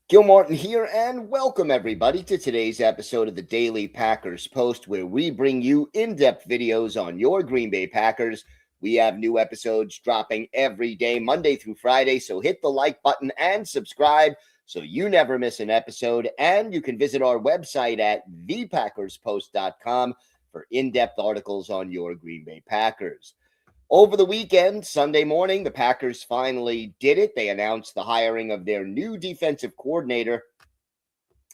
Gil Martin here, and welcome everybody to today's episode of the Daily Packers Post, where we bring you in-depth videos on your Green Bay Packers. We have new episodes dropping every day, Monday through Friday, so hit the like button and subscribe so you never miss an episode. And you can visit our website at thepackerspost.com for in-depth articles on your Green Bay Packers. Over the weekend, Sunday morning, the Packers finally did it. They announced the hiring of their new defensive coordinator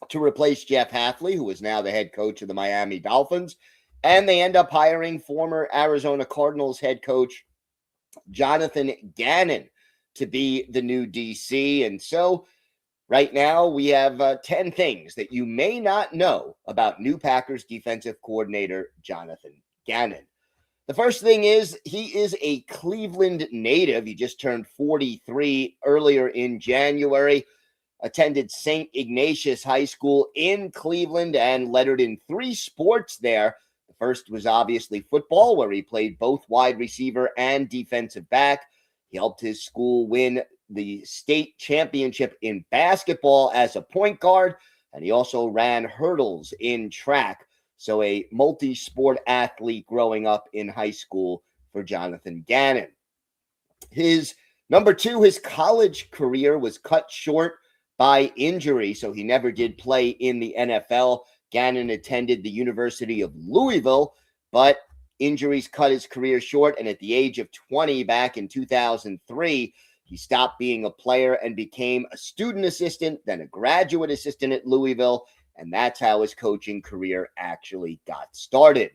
to replace Jeff Hafley, who is now the head coach of the Miami Dolphins. And they end up hiring former Arizona Cardinals head coach Jonathan Gannon to be the new DC. And so right now we have 10 things that you may not know about new Packers defensive coordinator Jonathan Gannon. The first thing is he is a Cleveland native. He just turned 43 earlier in January, attended St. Ignatius High School in Cleveland and lettered in 3 sports there. The first was obviously football, where he played both wide receiver and defensive back. He helped his school win the state championship in basketball as a point guard, and he also ran hurdles in track. So a multi-sport athlete growing up in high school for Jonathan Gannon. His number 2, his college career was cut short by injury, so he never did play in the NFL. Gannon attended the University of Louisville, but injuries cut his career short, and at the age of 20 back in 2003, he stopped being a player and became a student assistant, then a graduate assistant at Louisville, and that's how his coaching career actually got started.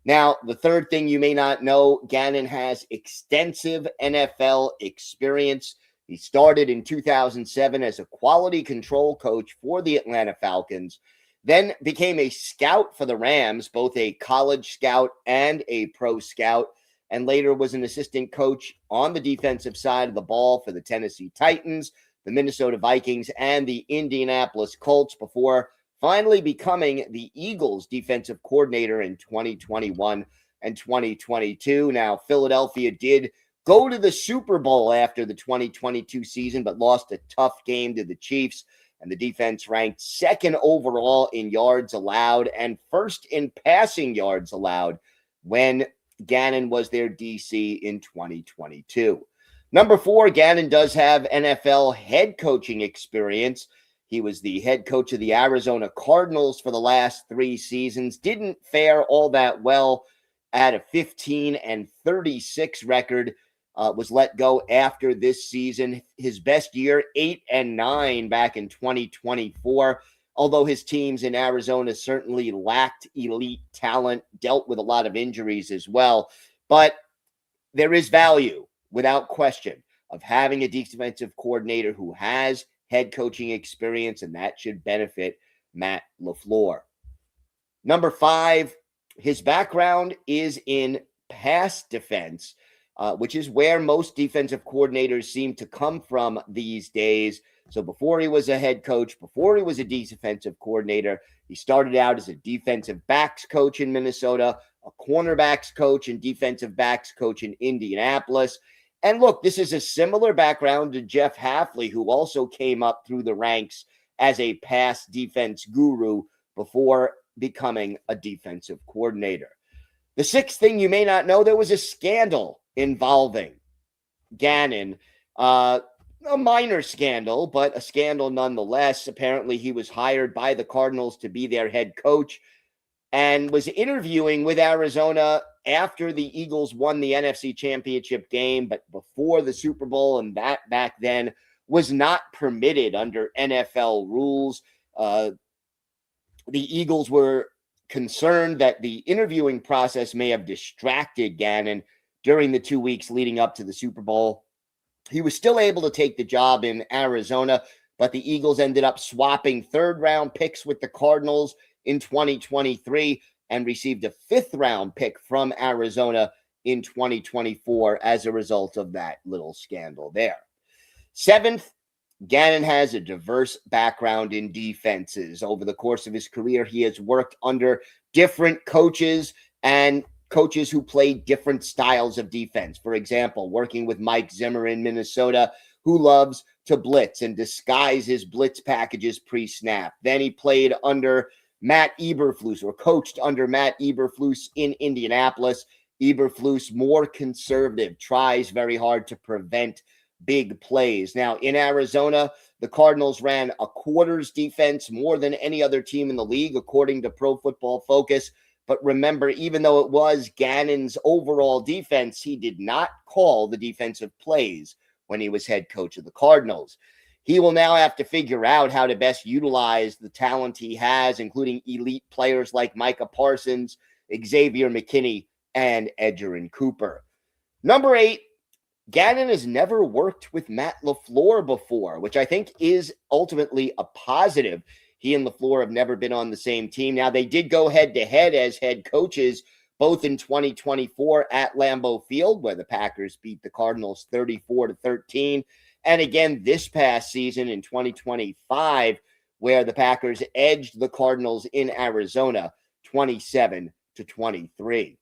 Now, the third thing you may not know, Gannon has extensive NFL experience. He started in 2007 as a quality control coach for the Atlanta Falcons, then became a scout for the Rams, both a college scout and a pro scout, and later was an assistant coach on the defensive side of the ball for the Tennessee Titans, the Minnesota Vikings, and the Indianapolis Colts before finally becoming the Eagles defensive coordinator in 2021 and 2022. Now, Philadelphia did go to the Super Bowl after the 2022 season, but lost a tough game to the Chiefs, and the defense ranked 2nd overall in yards allowed and 1st in passing yards allowed when Gannon was their DC in 2022. Number 4, Gannon does have NFL head coaching experience. He was the head coach of the Arizona Cardinals for the last 3 seasons. Didn't fare all that well at a 15-36 record. Was let go after this season. His best year, 8-9 back in 2024. Although his teams in Arizona certainly lacked elite talent, dealt with a lot of injuries as well. But there is value, without question, of having a defensive coordinator who has head coaching experience, and that should benefit Matt LaFleur. Number 5, his background is in pass defense, which is where most defensive coordinators seem to come from these days. So before he was a head coach, before he was a defensive coordinator, he started out as a defensive backs coach in Minnesota, a cornerbacks coach and defensive backs coach in Indianapolis. And look, this is a similar background to Jeff Hafley, who also came up through the ranks as a pass defense guru before becoming a defensive coordinator. The 6th thing you may not know, there was a scandal involving Gannon. A minor scandal, but a scandal nonetheless. Apparently, he was hired by the Cardinals to be their head coach and was interviewing with Arizona after the Eagles won the NFC Championship game, but before the Super Bowl, and that back then was not permitted under NFL rules. The Eagles were concerned that the interviewing process may have distracted Gannon during the 2 weeks leading up to the Super Bowl. He was still able to take the job in Arizona, but the Eagles ended up swapping 3rd-round picks with the Cardinals in 2023 and received a 5th-round pick from Arizona in 2024 as a result of that little scandal there. 7th, Gannon has a diverse background in defenses. Over the course of his career, he has worked under different coaches and coaches who played different styles of defense. For example, working with Mike Zimmer in Minnesota, who loves to blitz and disguise his blitz packages pre-snap. Then he played under Matt Eberflus, or coached under Matt Eberflus in Indianapolis. Eberflus, more conservative, tries very hard to prevent big plays. Now, in Arizona, the Cardinals ran a quarters defense more than any other team in the league, according to Pro Football Focus. But remember, even though it was Gannon's overall defense, he did not call the defensive plays when he was head coach of the Cardinals. He will now have to figure out how to best utilize the talent he has, including elite players like Micah Parsons, Xavier McKinney, and Edgerrin Cooper. Number 8, Gannon has never worked with Matt LaFleur before, which I think is ultimately a positive. He and LaFleur have never been on the same team. Now, they did go head-to-head as head coaches, both in 2024 at Lambeau Field, where the Packers beat the Cardinals 34-13. And again, this past season in 2025, where the Packers edged the Cardinals in Arizona 27-23.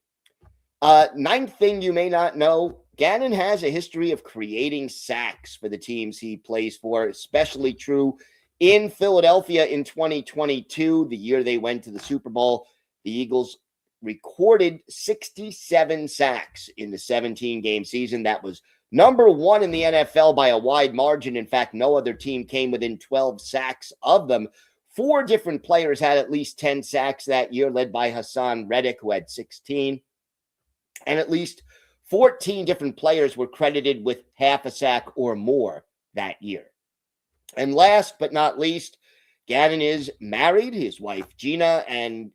Ninth thing you may not know, Gannon has a history of creating sacks for the teams he plays for, especially true in Philadelphia in 2022, the year they went to the Super Bowl. The Eagles recorded 67 sacks in the 17-game season. That was number 1 in the NFL by a wide margin. In fact, no other team came within 12 sacks of them. 4 different players had at least 10 sacks that year, led by Hassan Reddick, who had 16. And at least 14 different players were credited with half a sack or more that year. And last but not least, Gannon is married, his wife Gina, and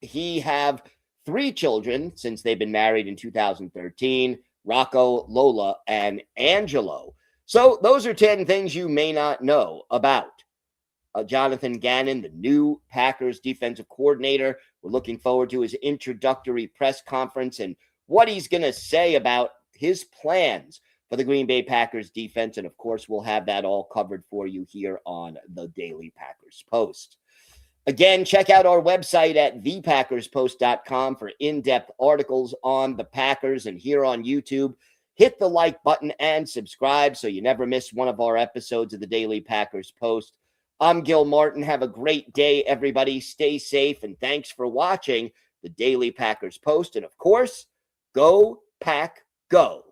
he have 3 children since they've been married in 2013, Rocco, Lola, and Angelo. So those are 10 things you may not know about Jonathan Gannon, the new Packers defensive coordinator. We're looking forward to his introductory press conference and what he's going to say about his plans for the Green Bay Packers defense. And of course, we'll have that all covered for you here on the Daily Packers Post. Again, check out our website at thepackerspost.com for in-depth articles on the Packers. And here on YouTube, hit the like button and subscribe so you never miss one of our episodes of the Daily Packers Post. I'm Gil Martin. Have a great day, everybody. Stay safe, and thanks for watching the Daily Packers Post. And of course, go Pack Go.